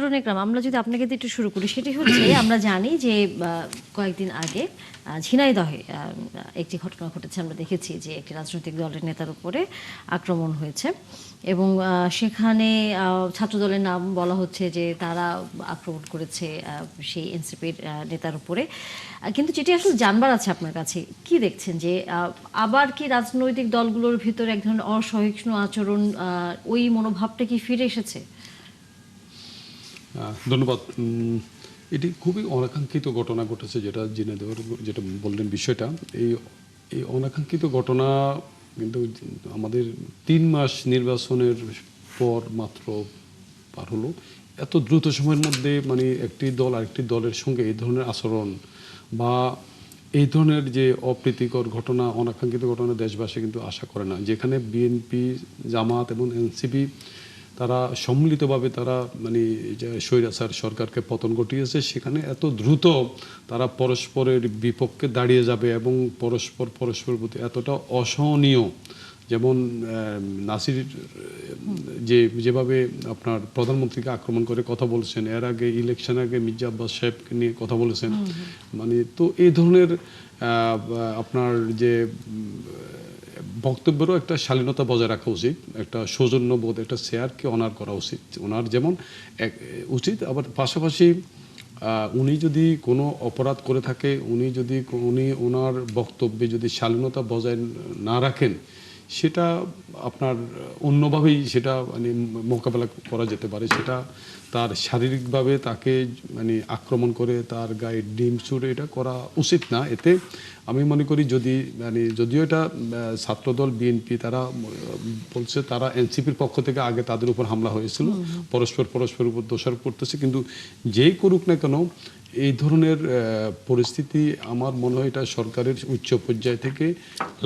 Doctor নেকরাম, আমরা যদি আপনাকে দিয়ে একটু শুরু করি, সেটি হচ্ছে আমরা জানি যে কয়েকদিন আগে ঝিনাইদহে একটি ঘটনা ঘটেছে। আমরা দেখেছি যে একটি রাজনৈতিক দলের নেতার উপরে আক্রমণ হয়েছে এবং সেখানে ছাত্রদলের নাম বলা হচ্ছে যে তারা আক্রমণ করেছে সেই এনসিপির নেতার উপরে। কিন্তু যেটি আসলে জানবার আছে আপনার কাছে, কি দেখছেন যে আবার কি রাজনৈতিক দলগুলোর ভিতরে এক ধরনের অসহিষ্ণু আচরণ, ওই মনোভাবটা কি ফিরে এসেছে? ধন্যবাদ। এটি খুবই অনাকাঙ্ক্ষিত ঘটনা ঘটেছে, যেটা জেনে দেওয়ার যেটা বললেন বিষয়টা। এই এই অনাকাঙ্ক্ষিত ঘটনা কিন্তু আমাদের 3 মাস নির্বাচনের পর মাত্র পার হলো। এত দ্রুত সময়ের মধ্যে মানে একটি দল আরেকটি দলের সঙ্গে এই ধরনের আচরণ বা এই ধরনের যে অপ্রীতিকর ঘটনা, অনাকাঙ্ক্ষিত ঘটনা দেশবাসী কিন্তু আশা করে না। যেখানে বিএনপি, জামাত এবং এনসিপি তারা সম্মিলিতভাবে তারা মানে যে স্বৈরাচার সরকারকে পতন ঘটিয়েছে, সেখানে এত দ্রুত তারা পরস্পরের বিপক্ষে দাঁড়িয়ে যাবে এবং পরস্পরের প্রতি এতটা অসহনীয়। যেমন নাসির যেভাবে আপনার প্রধানমন্ত্রীকে আক্রমণ করে কথা বলছেন, এর আগে ইলেকশনের আগে মির্জা আব্বাস সাহেবকে নিয়ে কথা বলেছেন। মানে তো এই ধরনের আপনার যে বক্তব্যেরও একটা শালীনতা বজায় রাখা উচিত, একটা সৌজন্যবোধ, একটা শেয়ারকে অনার করা উচিত। ওনার যেমন উচিত, আবার পাশাপাশি উনি যদি কোনো অপরাধ করে থাকে, উনি ওনার বক্তব্যে যদি শালীনতা বজায় না রাখেন, সেটা আপনার অন্যভাবেই সেটা মানে মোকাবেলা করা যেতে পারে। সেটা তার শারীরিকভাবে তাকে মানে আক্রমণ করে তার গায়ে ডিম ছুড়ে এটা করা উচিত না। এতে আমি মনে করি যদিও এটা ছাত্রদল বিএনপি তারা বলছে তারা এনসিপির পক্ষ থেকে আগে তাদের উপর হামলা হয়েছিল, পরস্পর উপর দোষারোপ করতেছে, কিন্তু যেই করুক না কেন এই ধরনের পরিস্থিতি আমার মনে হয় এটা সরকারের উচ্চ পর্যায় থেকে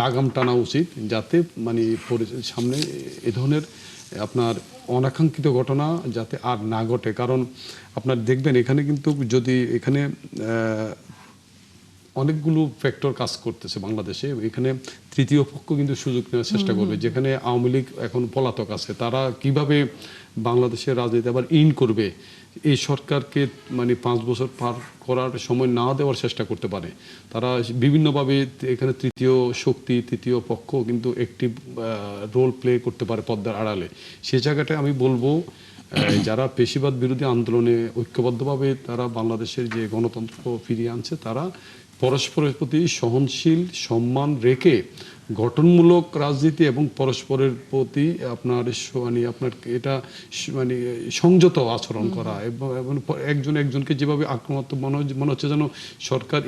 লাগাম টানা উচিত, যাতে মানে সামনে এ ধরনের আপনার অনাকাঙ্ক্ষিত ঘটনা যাতে আর না ঘটে। কারণ আপনার দেখবেন এখানে কিন্তু যদি এখানে অনেকগুলো ফ্যাক্টর কাজ করতেছে বাংলাদেশে। এখানে তৃতীয় পক্ষ কিন্তু সুযোগ নেওয়ার চেষ্টা করবে। যেখানে আওয়ামী লীগ এখন পলাতক আছে, তারা কিভাবে বাংলাদেশের রাজনীতি আবার করবে, এই সরকারকে মানে 5 বছর পার করার সময় না দেওয়ার চেষ্টা করতে পারে। তারা বিভিন্নভাবে এখানে তৃতীয় শক্তি, তৃতীয় পক্ষ কিন্তু একটি রোল প্লে করতে পারে পর্দার আড়ালে। সে জায়গাটায় আমি বলবো যারা পেশিবাদ বিরোধী আন্দোলনে ঐক্যবদ্ধভাবে তারা বাংলাদেশের যে গণতন্ত্র ফিরিয়ে আনছে, তারা পরস্পরের প্রতি সহনশীল সম্মান রেখে গঠনমূলক রাজনীতি এবং পরস্পরের প্রতি আপনার এটা মানে সংযত আচরণ করা এবং একজন একজনকে যেভাবে আক্রমণাত্মক মনে হচ্ছে যেন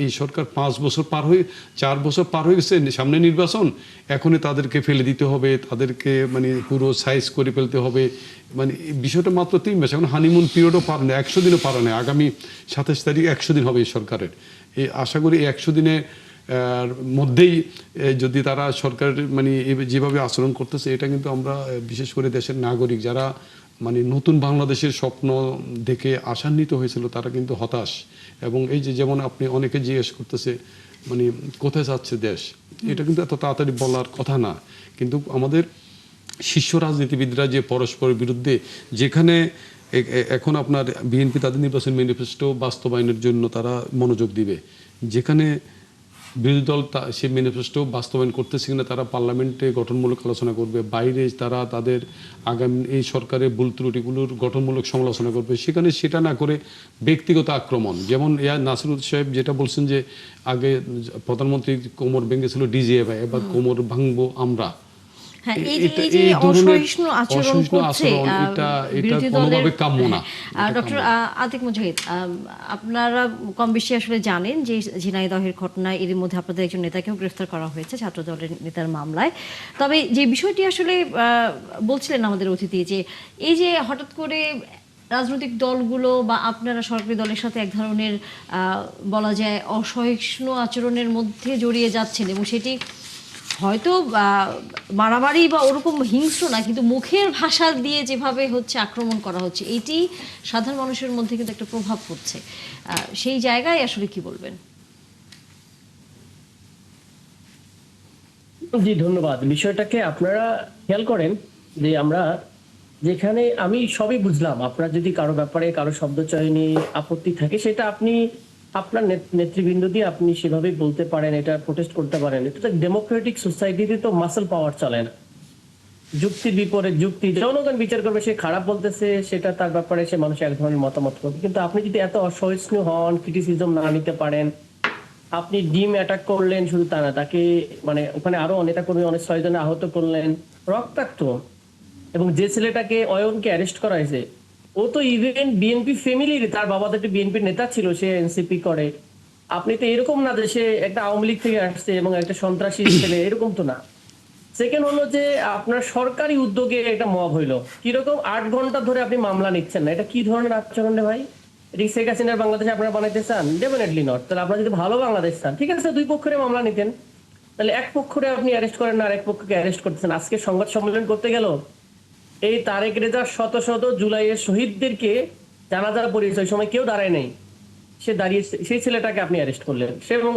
এই সরকার 5 বছর পার হয়ে 4 বছর পার হয়ে গেছে, সামনে নির্বাচন, এখনই তাদেরকে ফেলে দিতে হবে, তাদেরকে মানে পুরো সাইজ করে ফেলতে হবে। মানে বিষয়টা মাত্র 3 মাস, এখন হানিমুন পিরিয়ডও পার না, 100 দিনও পার না। আগামী 27 তারিখ 100 দিন হবে এই সরকারের। এই আশা করি 100 দিনের মধ্যেই যদি তারা সরকারের মানে যেভাবে আচরণ করতেছে, এটা কিন্তু আমরা বিশেষ করে দেশের নাগরিক যারা মানে নতুন বাংলাদেশের স্বপ্ন দেখে আশান্বিত হয়েছিল, তারা কিন্তু হতাশ। এবং এই যে যেমন আপনি অনেকে জিজ্ঞেস করতেছে মানে কোথায় যাচ্ছে দেশ, এটা কিন্তু এত তাড়াতাড়ি বলার কথা না। কিন্তু আমাদের শীর্ষ রাজনীতিবিদরা যে পরস্পরের বিরুদ্ধে, যেখানে এখন আপনার বিএনপি তাদের নির্বাচন ম্যানিফেস্টো বাস্তবায়নের জন্য তারা মনোযোগ দিবে, যেখানে বিরোধী দল সেই ম্যানিফেস্টো বাস্তবায়ন করতেছে কিনা তারা পার্লামেন্টে গঠনমূলক আলোচনা করবে, বাইরে তারা তাদের আগামী এই সরকারের ভুল ত্রুটিগুলোর গঠনমূলক সমালোচনা করবে, সেখানে সেটা না করে ব্যক্তিগত আক্রমণ। যেমন নাসিরুদ্দিন সাহেব যেটা বলছেন যে আগে প্রধানমন্ত্রী কোমর ভেঙেছিল ডিজিএফআই, এবার কোমর ভাঙবো আমরা। ডক্টর আতিক মুজাহিদ, আপনারা কম বেশি আসলে জানেন যে ঝিনাইদহের ঘটনায় এর মধ্যে আপনাদের একজন নেতাকেও গ্রেফতার করা হয়েছে ছাত্র দলের নেতার মামলায়। তবে যে বিষয়টি আসলে বলছিলেন আমাদের অতিথি, যে এই যে হঠাৎ করে রাজনৈতিক দলগুলো বা আপনারা সরকারি দলের সাথে এক ধরনের বলা যায় অসহিষ্ণু আচরণের মধ্যে জড়িয়ে যাচ্ছেন, এবং সেটি হয়তো মারামারি বা ওরকম হিংস্র না, কিন্তু মুখের ভাষা দিয়ে যেভাবে হচ্ছে আক্রমণ করা হচ্ছে, এটি সাধারণ মানুষের মধ্যে কিন্তু একটা প্রভাব পড়ছে। সেই জায়গায় আসলে কি বলবেন? জি ধন্যবাদ। বিষয়টাকে আপনারা খেয়াল করেন যে আমরা যেখানে আমি সবই বুঝলাম, আপনার যদি কারো ব্যাপারে কারো শব্দ চয়নে আপত্তি থাকে সেটা আপনি আপনার নেতৃবৃন্দ দিয়ে আপনি সেভাবেই বলতে পারেন, এটা প্রোটেস্ট করতে পারেন। এটা তো ডেমোক্রেটিক সোসাইটিতে তো মাসল পাওয়ার চলে না, যুক্তির বিপরীত যুক্তি জনগণ বিচার করবে। সে খারাপ বলতেছে, সেটা তার ব্যাপারে সে মানুষ এক ধরনের মতামত করবে। কিন্তু আপনি যদি এত অসহিষ্ণু হন, ক্রিটিসিজম না নিতে পারেন, আপনি ডিম অ্যাটাক করলেন শুধু তা না, তাকে মানে ওখানে আরো নেতা কর্মী অনেক 6 জন আহত করলেন, রক্তাক্ত। এবং যে ছেলেটাকে অয়নকে অ্যারেস্ট করা হয়েছে, ও তো ইভেন বিএনপি ফ্যামিলির, তার বাবা তো একটা বিএনপির নেতা ছিল, সে এনসিপি করে। আপনি তো এরকম না যে সে একটা আওয়ামী লীগ থেকে আসছে এবং একটা সন্ত্রাসী ছেলে, এরকম তো না। সেকেন্ড হলো যে আপনার সরকারি উদ্যোগে একটা মব হইলো, কিরকম 8 ঘন্টা ধরে আপনি মামলা নিচ্ছেন না, এটা কি ধরনের আচরণ রে ভাই? এটা কি শেখ হাসিনার বাংলাদেশে আপনারা বানাইতে চান? Definitely not. তাহলে আপনারা যদি ভালো বাংলাদেশ চান, ঠিক আছে 2 পক্ষের মামলা নিতেন। তাহলে এক পক্ষরে আপনি অ্যারেস্ট করেন না, আর এক পক্ষকে অ্যারেস্ট করতেছেন। আজকে সংবাদ সম্মেলন করতে গেল এই তারেক রেজার শত শত জুলাইয়ের শহীদদেরকে জানাজা পড়িয়েছে, ওই সময় কেউ দাঁড়ায় নাই, সে দাঁড়িয়েছে, সেই ছেলেটাকে আপনি অ্যারেস্ট করলেন। সে এবং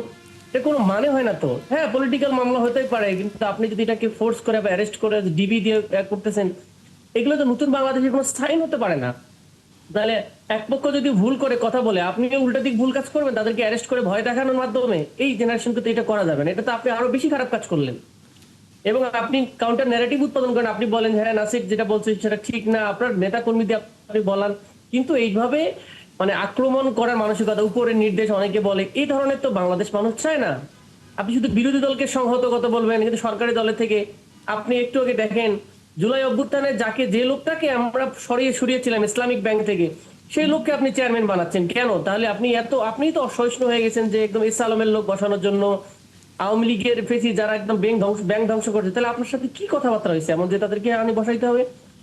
এর কোনো মানে হয় না তো। হ্যাঁ, পলিটিক্যাল মামলা হতেই পারে, কিন্তু আপনি যদি এটাকে ফোর্স করে বা অ্যারেস্ট করে ডিবি দিয়ে করতেছেন, এগুলো তো নতুন বাংলাদেশের কোনো স্থায়ী হতে পারে না। তাহলে এক পক্ষ যদি ভুল করে কথা বলে, আপনি উল্টা দিক ভুল কাজ করবেন, তাদেরকে অ্যারেস্ট করে ভয় দেখানোর মাধ্যমে। এই জেনারেশনকে তো এটা করা যাবে না, এটা তো আপনি আরো বেশি খারাপ কাজ করলেন। এবং আপনি কাউন্টার ন্যারেটিভ উৎপাদন করেন, আপনি বলেন হ্যাঁ নাসির যেটা বলছে সেটা ঠিক না, আপনার নেতা কর্মী দিয়ে আপনি বলান। কিন্তু এইভাবে মানে আক্রমণ করার মানসিকতা, উপরের নির্দেশ অনেকে বলে, এই ধরনের তো বাংলাদেশ মানুষ চায় না। আপনি শুধু বিরোধী দলকে সংহত কথা বলবেন, কিন্তু সরকারি দলের থেকে আপনি একটু আগে দেখেন জুলাই অভ্যুত্থানে যাকে, যে লোকটাকে আমরা সরিয়েছিলাম ইসলামিক ব্যাংক থেকে, সেই লোককে আপনি চেয়ারম্যান বানাচ্ছেন কেন? তাহলে আপনি তো অসহিষ্ণু হয়ে গেছেন যে একদম ইসা আলমের লোক বসানোর জন্য আওয়ামী লীগের ফেসি যারা একদম ব্যাংক ধ্বংস করছে। তাহলে আপনার সাথে কি কথাবার্তা হয়েছে এমন যে তাদেরকে আনি বসাইতে হবে?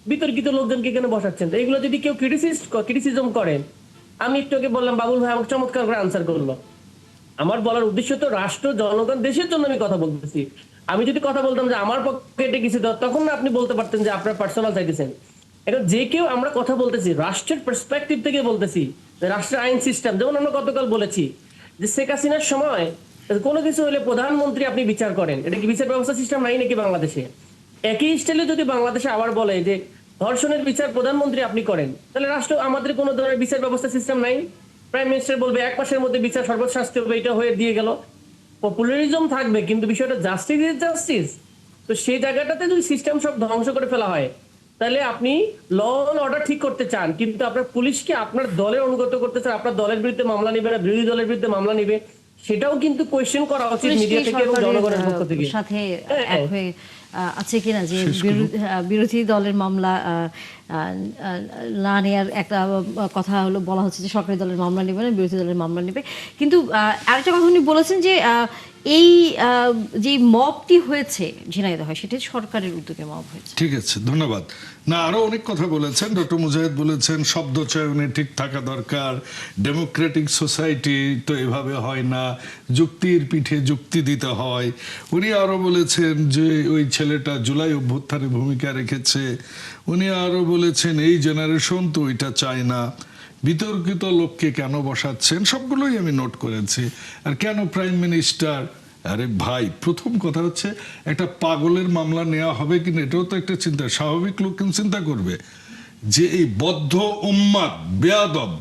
বিতর্কিত লোকজনকে কেন বসাচ্ছেন? তো এইগুলো যদি কেউ ক্রিটিসিজম করেন, আমি একটু আগে বললাম, বাবুল ভাই আমাকে চমৎকার করে আনসার করলো। আমার বলার উদ্দেশ্য তো রাষ্ট্র, জনগণ, দেশের জন্য আমি কথা বলতেছি। আমি যদি কথা বলতাম যে আমার পকেটে কিছু দাও, তখন না আপনি বলতে পারতেন যে আপনার পার্সোনাল চাইতেছেন। এখন যে কেউ আমরা কথা বলতেছি রাষ্ট্রের পার্সপেক্টিভ থেকে বলতেছি, যে রাষ্ট্রের আইন সিস্টেম, যেমন আমরা গতকাল বলেছি যে শেখ হাসিনার সময় কোনো কিছু হলে প্রধানমন্ত্রী আপনি বিচার করেন, এটা কি বিচার ব্যবস্থা সিস্টেম নাই নাকি বাংলাদেশে? একই স্টাইলে যদি বাংলাদেশে আবার বলে যে ধর্ষণের বিচার প্রধানমন্ত্রী আপনি করেন, তাহলে রাষ্ট্র, আমাদের কোনো ধরনের বিচার ব্যবস্থা সিস্টেম নাই। প্রাইম মিনিস্টার বলবে 1 মাসের মধ্যে বিচার সর্বোচ্চ শাস্তি হবে, এটা হয়ে দিয়ে গেল। পপুলারিজম থাকবে, কিন্তু বিষয়টা জাস্টিস ইজ জাস্টিস। তো সেই জায়গাটাতে যদি সিস্টেম সব ধ্বংস করে ফেলা হয়, তাহলে আপনি ল অ্যান্ড অর্ডার ঠিক করতে চান, কিন্তু আপনার পুলিশকে আপনার দলের অনুগত করতে চান, আপনার দলের বিরুদ্ধে মামলা নিবে না, বিরোধী দলের বিরুদ্ধে মামলা নিবে, সেটাও কিন্তু কোয়েশ্চেন করা উচিত মিডিয়া থেকে এবং জনগণের পক্ষ থেকে। সাথে এক হয়ে আছে কিনা যে বিরোধী দলের মামলা না নেওয়ার একটা কথা হলো, বলা হচ্ছে যে সরকারি দলের মামলা নেবে না, বিরোধী দলের মামলা নেবে। কিন্তু আরেকটা কথা উনি বলেছেন যে এই যে মবটি হয়েছে ঝিনাইদহ, সেটা সরকারের উদ্যোগে মব হয়েছে। ঠিক আছে, ধন্যবাদ। না, আরো অনেক কথা বলেছেন ডক্টর মুজাহিদ। বলেছেন শব্দ চয়নে ঠিক থাকা দরকার, ডেমোক্রেটিক সোসাইটি তো এভাবে হয় না, যুক্তির পিঠে যুক্তি দিতে হয়। উনি আরো বলেছেন যে ওই ছেলেটা জুলাই অভ্যুত্থানে ভূমিকা রেখেছে। উনি আরো বলেছেন এই জেনারেশন তো এটা চায় না, বিতর্কিত লোককে কেন বসাচ্ছেন, সবগুলোই আমি নোট করেছি। আর কেন প্রাইম মিনিস্টার, আরে ভাই, প্রথম কথা হচ্ছে একটা পাগলের মামলা নেওয়া হবে কিনা এটাও তো একটা চিন্তা। স্বাভাবিক লোক চিন্তা করবে যে এই বদ্ধ উম্মাদ বেয়াদব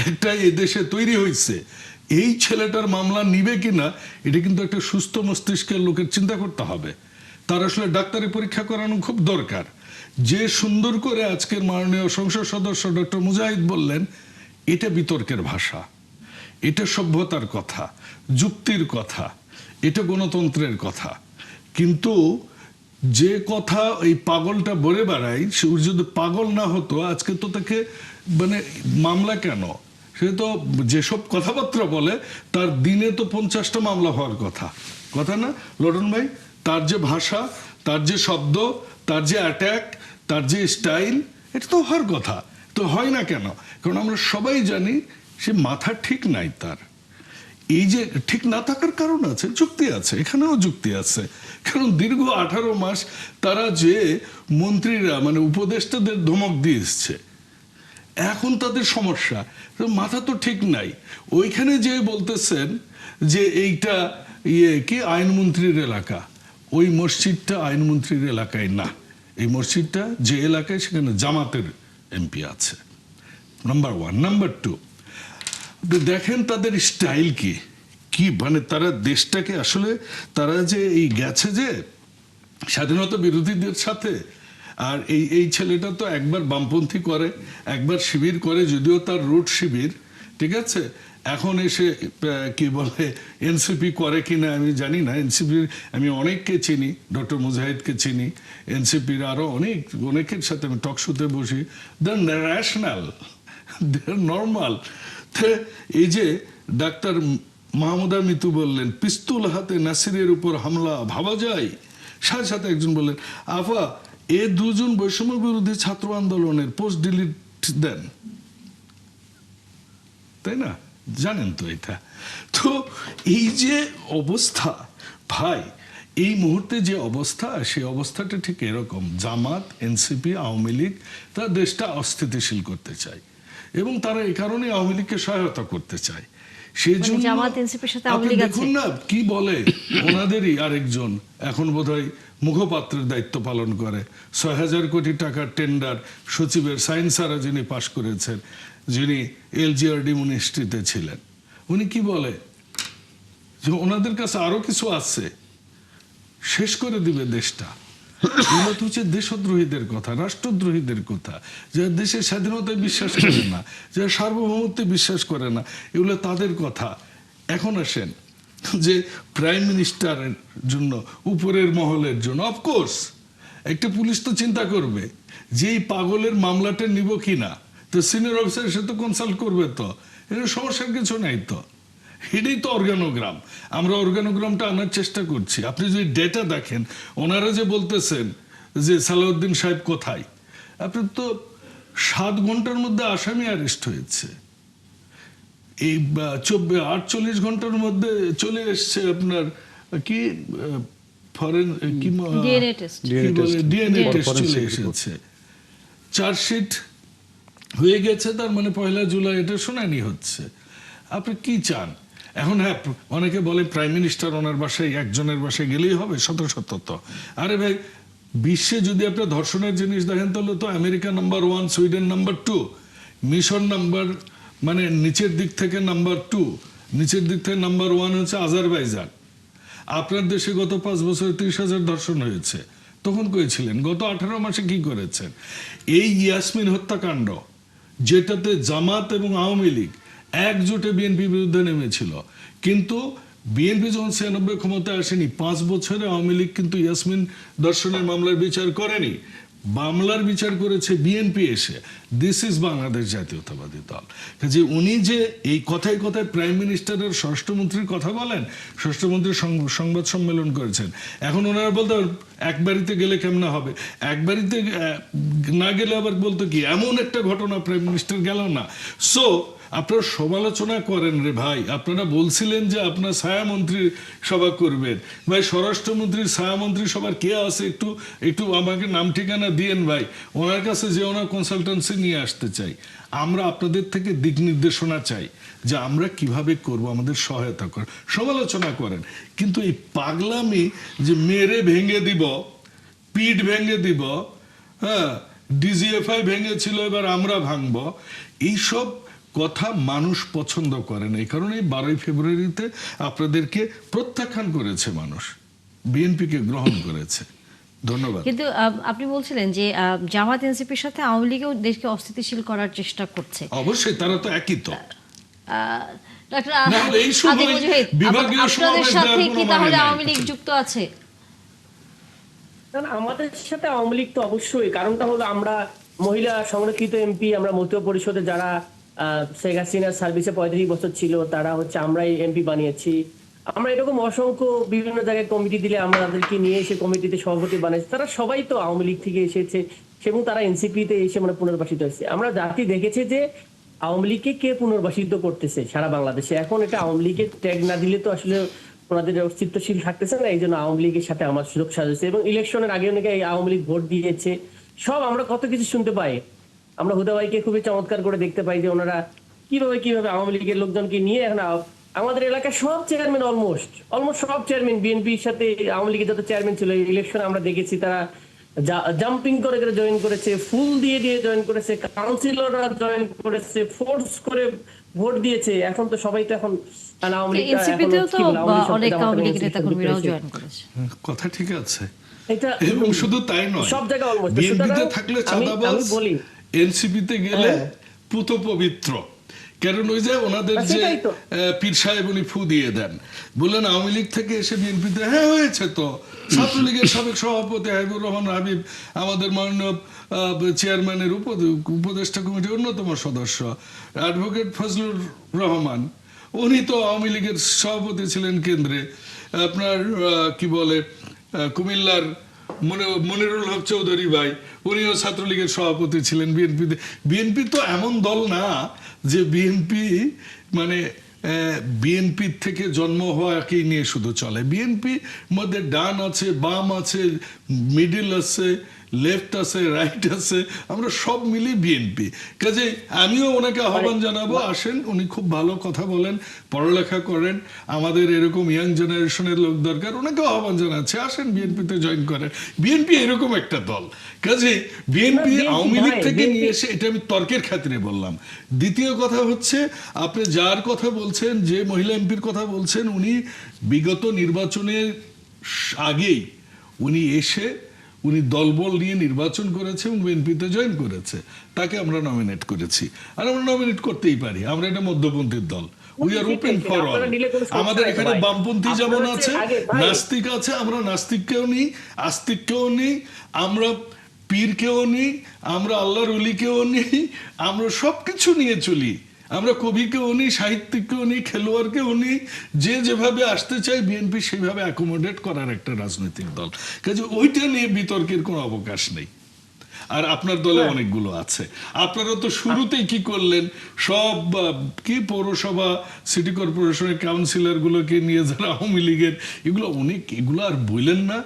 একটা এদেশে তৈরি হয়েছে, এই ছেলেটার মামলা নিবে কিনা, এটা কিন্তু একটা সুস্থ মস্তিষ্কের লোকের চিন্তা করতে হবে। তার আসলে ডাক্তারি পরীক্ষা করানো খুব দরকার। যে সুন্দর করে আজকের মাননীয় সংসদ সদস্য ডক্টর মুজাহিদ বললেন, এটা বিতর্কের ভাষা, এটা সভ্যতার কথা, যুক্তির কথা, এটা গণতন্ত্রের কথা। কিন্তু যে কথা এই পাগলটা বলে বেড়ায়, সে যদি পাগল না হতো আজকে তো তাকে মানে মামলা কেন, সে তো যেসব কথাবার্তা বলে তার দিনে তো 50টা মামলা হওয়ার কথা, কথা না লটন ভাই? তার যে ভাষা, তার যে শব্দ, তার যে অ্যাটাক, তার যে স্টাইল, এটা তো হওয়ার কথা। তো হয় না কেন? কারণ আমরা সবাই জানি সে মাথা ঠিক নাই তার। এই যে ঠিক না থাকার কারণ আছে, যুক্তি আছে, এখানেও যুক্তি আছে। কারণ দীর্ঘ 18 মাস তারা যে মন্ত্রীরা মানে উপদেষ্টাদের ধমক দিয়ে এসছে, এখন তাদের সমস্যা, মাথা তো ঠিক নাই। ওইখানে যে বলতেছেন যে এইটা কি আইনমন্ত্রীর এলাকা, ওই মসজিদটা আইনমন্ত্রীর এলাকায় না, এই মসজিদটা যে এলাকায়, সেখানে জামাতের এমপি আছে, নাম্বার 1। নাম্বার 2, দেখেন তাদের স্টাইল কি কি, মানে তারা দেশটাকে আসলে, তারা যে এই গেছে যে স্বাধীনতা বিরোধীদের সাথে, আর এই ছেলেটা তো একবার বামপন্থী করে, একবার শিবির করে, যদিও তার রুট শিবির, ঠিক আছে। এখন এসে কি বলে এনসিপি করে কিনা আমি জানি না। এনসিপির আমি অনেককে চিনি, ডক্টর মুজাহিদকে চিনি, এনসিপির আরো অনেকের সাথে আমি টক শোতে বসি। দে আর ন্যাশনাল, দে আর নর্মাল। এই যে ডাক্তার মাহমুদা মিতু বললেন পিস্তল হাতে নাসিরের উপর হামলা ভাবা যায়, সাথে সাথে একজন বললেন আফা এ দুজন বৈষম্য বিরোধী ছাত্র আন্দোলনের পোস্ট ডিলিট দেন, তাই না? জানেন তো এটা। তো এই যে অবস্থা ভাই, এই মুহূর্তে যে অবস্থা, সেই অবস্থাটা ঠিক এরকম। জামাত, এনসিপি, আওয়ামী লীগ তারা দেশটা অস্থিতিশীল করতে চায়, এবং তারা এই কারণে আওয়ামী লীগকে সহায়তা করতে চায়। সেই জন্য জামাত এনসিপির সাথে আওয়ামী লীগ আছে। দেখুন না কি বলে, ওনাদেরই আরেকজন এখন বোধহয় মুখপাত্রের দায়িত্ব পালন করে, ৬,০০০ কোটি টাকার টেন্ডার সচিবের সাইন সারা যিনি পাশ করেছেন, যিনি এলজিআরডি মিনিস্ট্রিতে ছিলেন, উনি কি বলে যে ওনাদের কাছে আরো কিছু আছে, শেষ করে দিবে দেশটা। এগুলো তো হচ্ছে দেশদ্রোহীদের কথা, রাষ্ট্রদ্রোহীদের কথা, যারা দেশের স্বাধীনতায় বিশ্বাস করে না, যারা সার্বভৌমত্বে বিশ্বাস করে না, এগুলো তাদের কথা। এখন আসেন যে প্রাইম মিনিস্টারের জন্য, উপরের মহলের জন্য, অফকোর্স একটা পুলিশ তো চিন্তা করবে যে এই পাগলের মামলাটা নিব কিনা, তো সিনিয়র অফিসারের সাথে কনসাল্ট করবে, তো এটা সমস্যার কিছু নাই। তো এটাই তো অর্গানোগ্রাম। আমরা অর্গানোগ্রামটা আনার চেষ্টা করছি। আপনি যদি ডেটা দেখেন, ওনারা যে বলতেছেন যে সালাউদ্দিন সাহেব কোথায়, আপনি তো 7 ঘন্টার মধ্যে আসামি অ্যারেস্ট হয়েছে, এই 48 ঘন্টার মধ্যে চলে এসছে আপনার কি ফরেন কি ডিএনএ টেস্ট, ডিএনএ টেস্ট চলে এসেছে, চার্জশিট হয়ে গেছে, তার মানে 1 জুলাই এটা শুনানি হচ্ছে। আপনি কি চান এখন? হ্যাঁ, অনেকে বলে প্রাইম মিনিস্টার ওনার বাসায়, একজনের বাসায় গেলেই হবে, শত শত। তো আরে ভাই, বিশ্বে যদি আপনার ধর্ষণের জিনিস দেখেন তাহলে তো আমেরিকা নাম্বার 1, সুইডেন নাম্বার 2, মিশর নাম্বার, মানে নিচের দিক থেকে নাম্বার 2, নিচের দিক থেকে নাম্বার 1 হচ্ছে আজারবাইজান। আপনার দেশে গত 5 বছরে 30,000 ধর্ষণ হয়েছে, তখন কইছিলেন। গত 18 মাসে কি করেছেন? এই ইয়াসমিন হত্যাকাণ্ড, যেটাতে জামাত এবং আওয়ামী লীগ একজোটে বিএনপি বিরুদ্ধে নেমেছিল, কিন্তু বিএনপি যখন 96 ক্ষমতায় আসেনি, 5 বছরে আওয়ামী লীগ কিন্তু ইয়াসমিন ধর্ষণের মামলার বিচার করেনি, মামলার বিচার করেছে বিএনপি এসে। দিস ইজ বাংলাদেশ জাতীয়তাবাদী দল। যে উনি যে এই কথায় কথায় প্রাইম মিনিস্টারের স্বরাষ্ট্রমন্ত্রীর কথা বলেন, স্বরাষ্ট্রমন্ত্রী সংবাদ সম্মেলন করেছেন, এখন ওনারা বলতে এক বাড়িতে গেলে কেমনে হবে, এক বাড়িতে না গেলে আবার বলতো কি এমন একটা ঘটনা প্রাইম মিনিস্টার গেল না। সো আপনারা সমালোচনা করেন রে ভাই। আপনারা বলছিলেন যে আপনার ছায়ামন্ত্রী সভা করবেন, ভাই স্বরাষ্ট্রমন্ত্রীর ছায়ামন্ত্রী সবার কে আছে একটু আমাকে নাম ঠিকানা দিয়েন ভাই, ওনার কাছে যে ওনার কনসালটেন্সি নিয়ে আসতে চাই। আমরা আপনাদের থেকে দিক নির্দেশনা চাই যে আমরা কিভাবে করব, আমাদের সহায়তা করেন, সমালোচনা করেন, কিন্তু এই পাগলামি যে মেরে ভেঙে দিব, পিঠ ভেঙে দিব, হ্যাঁ ডিজিএফআই ভেঙেছিল এবার আমরা ভাঙবো, এইসব কথা মানুষ পছন্দ করে না। এই কারণে 12 ফেব্রুয়ারিতে আপনাদেরকে প্রত্যাখ্যান করেছে মানুষ, বিএনপিকে গ্রহণ করেছে। ধন্যবাদ। কিন্তু আপনি বলছিলেন যে জামাত এনসিপির সাথে আওয়ামী লীগও দেশকে অস্থিতিশীল করার চেষ্টা করছে। অবশ্যই তারা তো একই তো। ডক্টর না হলে এই সময় আতিক মুজাহিদ, বিভাগীয় আপনাদের সমাবেশ সাথে দেওয়ার কি কোনো তাহলে মানে নাই। আওয়ামী লীগ যুক্ত আছে? কারণ আমাদের সাথে আওয়ামী লীগ তো অবশ্যই, কারণটা হলো আমরা মহিলা সংরক্ষিত এমপি, আমরা মতীয় পরিষদে যারা শেখ হাসিনার সার্ভিসে 35 বছর ছিল, তারা হচ্ছে আমরাই এমপি বানিয়েছি। আমরা এরকম অসংখ্য বিভিন্ন জায়গায় কমিটি দিলে আমরা তাদেরকে নিয়ে এসে কমিটিতে সভাপতি বানিয়েছি। তারা সবাই তো আওয়ামী লীগ থেকে এসেছে এবং তারা এনসিপিতে এসে মানে পুনর্বাসিত হয়েছে। আমরা জাতি দেখেছে যে আওয়ামী লীগকে কে পুনর্বাসিত করতেছে সারা বাংলাদেশে। এখন এটা আওয়ামী লীগের ট্যাগ না দিলে তো আসলে ওনাদের অস্তিত্বশীল থাকতেছে না। এই জন্য আওয়ামী লীগের সাথে আমার সুযোগ সাজেছে, এবং ইলেকশনের আগে অনেকে আওয়ামী লীগ ভোট দিয়েছে। সব আমরা কত কিছু শুনতে পাই। আমরা হুদা ভাইকে খুবই চমৎকার করে দেখতে পাই যে ওনারা কিভাবে আওয়ামী লীগের লোকজনকে নিয়ে এখন আমাদের এলাকার সব চেয়ারম্যান অলমোস্ট সব চেয়ারম্যান বিএনপির সাথে আওয়ামী লীগের যত চেয়ারম্যান ছিল ইলেকশনে আমরা দেখেছি তারা জাম্পিং করে করে জয়েন করেছে, ফুল দিয়ে দিয়ে জয়েন করেছে, কাউন্সিলররা জয়েন করেছে, ফোর্স করে ভোট দিয়েছে। এখন তো সবাই তো এখন আওয়ামী লীগ এনসিপিতেও তো অনেক আওয়ামী লীগের নেতাকর্মীরাও জয়েন করেছে। কথা ঠিক আছে, এটা এবং শুধু তাই নয়, সব জায়গায় অলমোস্ট। বিএনপিতে থাকলে চাঁদাবাজ, বলি এনসিপিতে গেলে পুত পবিত্র। কারণ ওই যে ওনাদের যে সেটাই তো। পীর সাহেব উনি ফু দিয়ে দেন, বললেন আওয়ামী লীগ থেকে এসে বিএনপিতে, হ্যাঁ হয়েছে তো। ছাত্রলীগের সাবেক সভাপতি হাবিবুর রহমান হাবিব আমাদের মাননীয় চেয়ারম্যানের উপদেষ্টা কমিটির অন্যতম সদস্য, অ্যাডভোকেট ফজলুর রহমান, উনি তো আওয়ামী লীগের সভাপতি ছিলেন কেন্দ্রে। আপনার কি বলে কুমিল্লার মনিরুল হক চৌধুরী ভাই, উনিও ছাত্রলীগের সভাপতি ছিলেন বিএনপিতে। বিএনপি তো এমন দল না যে বিএনপি মানে বিএনপির থেকে জন্ম হওয়াকেই নিয়ে শুধু চলে। বিএনপি মধ্যে ডান আছে, বাম আছে, মিডিল আছে, লেফট আছে, রাইট আছে, আমরা সব মিলি বিএনপি। কাজে আমিও ওনাকে আহ্বান জানাবো, আসেন, উনি খুব ভালো কথা বলেন, পড়ালেখা করেন, আমাদের এরকম ইয়াং জেনারেশনের লোক দরকার, ওনাকেও আহ্বান জানাচ্ছে, আসেন বিএনপিতে জয়েন করেন। বিএনপি এরকম একটা দল। কাজে বিএনপি আওয়ামী লীগ থেকে নিয়ে এসে, এটা আমি তর্কের খাতিরে বললাম। দ্বিতীয় কথা হচ্ছে, আপনি যার কথা বলছেন, যে মহিলা এমপির কথা বলছেন, উনি বিগত নির্বাচনের আগেই উনি এসে উনি দলবল নিয়ে নির্বাচন করেছে এবং বিএনপিতে জয়েন করেছে, তাকে আমরা নমিনেট করেছি। আর আমরা নমিনেট করতেই পারি, আমরা এটা মধ্যপন্থীর দল, we are open for all. আমাদের এখানে বামপন্থী যেমন আছে, নাস্তিক আছে, আমরা নাস্তিককেও নিই, আস্তিককেও নিই, আমরা পীরকেও নিই, আমরা আল্লাহর ওলিকেও নিই, আমরা সবকিছু নিয়ে চলি। আমরা কবিকেও নিই, সাহিত্যিককেও নিই, খেলোয়াড়কেও নিই, যে যেভাবে আসতে চাই বিএনপি সেইভাবে অ্যাকোমোডেট করার একটা রাজনৈতিক দল। কাজে ওইটা নিয়ে বিতর্কের কোনো অবকাশ নেই। আর আপনার দলে অনেকগুলো আছে। আপনারা তো শুরুতেই কি করলেন, সব কি পৌরসভা, সিটি কর্পোরেশনের কাউন্সিলর গুলোকে নিয়ে যারা আওয়ামী লীগের, এগুলো অনেক, এগুলো আর বললেন না।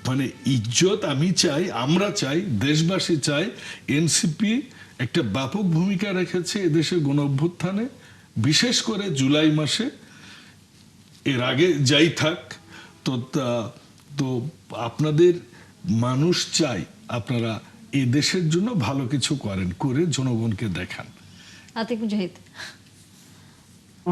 মানে ইজ্জত আমি চাই, আমরা চাই, দেশবাসী চাই। এনসিপি একটা ব্যাপক ভূমিকা রেখেছে এদেশের গণ অভ্যুত্থানে, বিশেষ করে জুলাই মাসে। এর আগে যাই থাক, তো আপনাদের মানুষ চাই আপনারা এই দেশের জন্য ভালো কিছু করেন, করে জনগণকে দেখান। আতিক মুজাহিদ,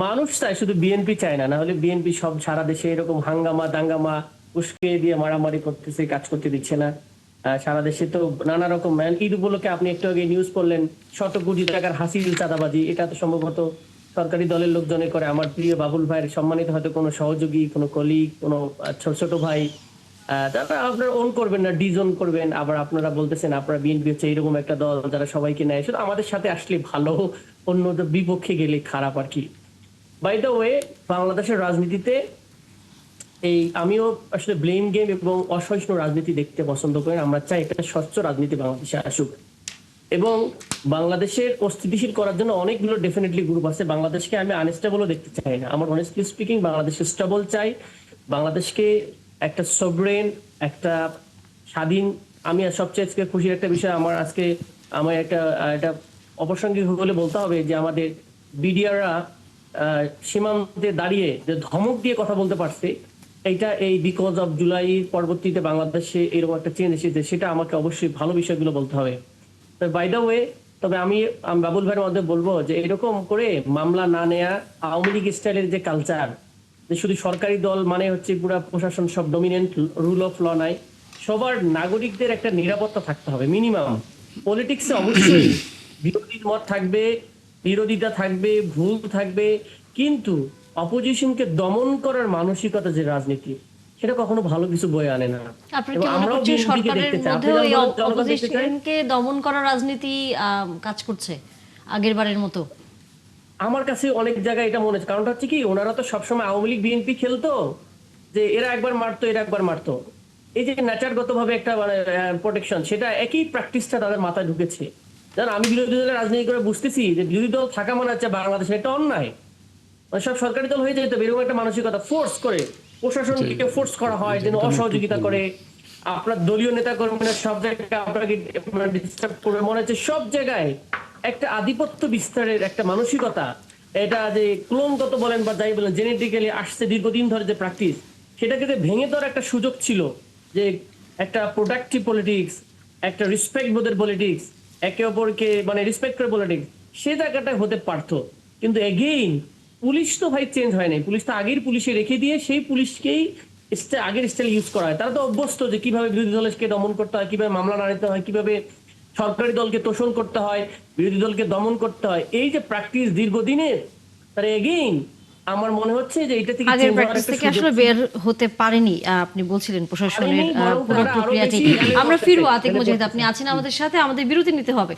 মানুষ চায়, শুধু বিএনপি চায় না। না হলে বিএনপি সব সারা দেশে এরকম হাঙ্গামা দাঙ্গামা উস্কে দিয়ে মারামারি করতেছে, কাজ করতে দিচ্ছে না। সারা দেশে তো নানা রকম, ঈদ উপলক্ষে আপনি একটু আগে নিউজ করলেন, শত কোটি টাকার হাসিল চাঁদাবাজি, এটা তো সম্ভবত সরকারি দলের লোকজনে করে। আমার প্রিয় বাবুল ভাইয়ের সম্মানিত হয়তো কোনো সহযোগী, কোনো কলিগ, কোনো ছোট ভাই, তারা আপনারা ওন করবেন না, ডিজোন করবেন। আবার আপনারা বলতেছেন আপনারা বিএনপি হচ্ছে এরকম একটা দল যারা সবাইকে নেয়, শুধু আমাদের সাথে আসলে ভালো, অন্যদের বিপক্ষে গেলে খারাপ আর কি। বাই দ্য ওয়ে, বাংলাদেশের রাজনীতিতে আমিও আসলে ব্লেম গেম এবং অসহিষ্ণু রাজনীতি দেখতে পছন্দ করি। আমরা চাই একটা স্বচ্ছ রাজনীতি বাংলাদেশে আসুক, এবং বাংলাদেশের অস্থিতিশীল করার জন্য অনেকগুলো ডেফিনেটলি গ্রুপ আছে। বাংলাদেশকে আমি আনস্টেবলও দেখতে চাই না। আমার অনেস্টলি স্পিকিং বাংলাদেশে স্টেবল চাই, বাংলাদেশকে একটা সভরেন, একটা স্বাধীন। আমি সবচেয়ে আজকে খুশির একটা বিষয়, আমার একটা অপ্রাসঙ্গিক হলে বলতে হবে যে আমাদের বিডিআররা সীমান্তে দাঁড়িয়ে যে ধমক দিয়ে কথা বলতে পারছে, এই বিকজ অফ জুলাই পরবর্তীতে বাংলাদেশে এরকম একটা চেঞ্জ এসেছে, সেটা আমাকে অবশ্যই ভালো বিষয়গুলো বলতে হবে। বাই দ্য ওয়ে, তবে আমি বাবুল ভাইয়ের মধ্যে বলবো যে এরকম করে মামলা না নেয়া, আওয়ামী লীগ স্টাইলের যে কালচার, যে শুধু সরকারি দল মানে হচ্ছে পুরো প্রশাসন সব ডমিনেন্ট, রুল অফ ল নাই, সবার নাগরিকদের একটা নিরাপত্তা থাকতে হবে মিনিমাম। পলিটিক্সে অবশ্যই বিরোধী মত থাকবে, বিরোধিতা থাকবে, ভুল থাকবে, কিন্তু অপোজিশনকে দমন করার মানসিকতা যে রাজনীতি, সেটা কখনো ভালো কিছু বয়ে আনে না। আপনি কি মনে করছেন সরকারের মধ্যে ওই অপোজিশনকে দমন করার রাজনীতি কাজ করছে আগের বারের মতো? আমার কাছে অনেক জায়গায় এটা মনে হচ্ছে। কারণটা হচ্ছে কি, ওনারা তো সবসময় আওয়ামী লীগ বিএনপি খেলতো, যে এরা একবার মারতো এরা একবার মারতো, এই যে ন্যাচারগত ভাবে একটা প্রোটেকশন, সেটা একই প্র্যাকটিসটা তাদের মাথায় ঢুকেছে। জান, আমি বিরোধী দলের রাজনীতি করে বুঝতেছি যে বিরোধী দল থাকা মানে হচ্ছে বাংলাদেশে একটা অন্যায়, মানে সব সরকারি দল হয়ে যেত এরকম একটা মানসিকতা। ফোর্স করে প্রশাসনকে ফোর্স করা হয় যেন অসহযোগিতা করে, আপনার দলীয় নেতা কর্মীরা সব জায়গায় আপনাকে ডিস্টার্ব করবে, মনে হচ্ছে সব জায়গায় একটা আধিপত্য বিস্তারের একটা মানসিকতা। এটা যে ক্লোনগত বলেন বা যাই বলেন, জেনেটিক্যালি আসছে দীর্ঘদিন ধরে যে প্র্যাকটিস, সেটাকে ভেঙে দেওয়ার একটা সুযোগ ছিল। যে একটা প্রোডাক্টিভ পলিটিক্স, একটা রেসপেক্ট বোধের পলিটিক্স, একে অপরকে মানে রেসপেক্ট করে পলিটিক্স, সে জায়গাটা হতে পারতো। কিন্তু এগেইন পুলিশ তো ভাই চেঞ্জ হয় নাই, পুলিশ তো আগের পুলিশে রেখে দিয়ে সেই পুলিশকেই আগের স্টাইল ইউজ করা হয়। তারা তো অভ্যস্ত যে কিভাবে বিরোধী দলকে দমন করতে হয়, কিভাবে মামলা নাড়াতে হয়, কিভাবে সরকারি দলকে তোষণ করতে হয়, বিরোধী দলকে দমন করতে হয়। এই যে প্র্যাকটিস দীর্ঘদিনের, তারা এগেইন আমার মনে হচ্ছে যে এটা থেকে আগের change হওয়ার প্র্যাকটিস একটা থেকে সুযোগ আসলে ছিল। বের হতে পারেনি, আপনি বলছিলেন প্রশাসনের পারেনি, বরং পুরো তারা আরো প্রক্রিয়াটি। বেশি আমরা ফিরবো, আতিক এখানে মুজাহিদ করতেছে। আপনি আছেন আমাদের সাথে, আমাদের বিরতি নিতে হবে।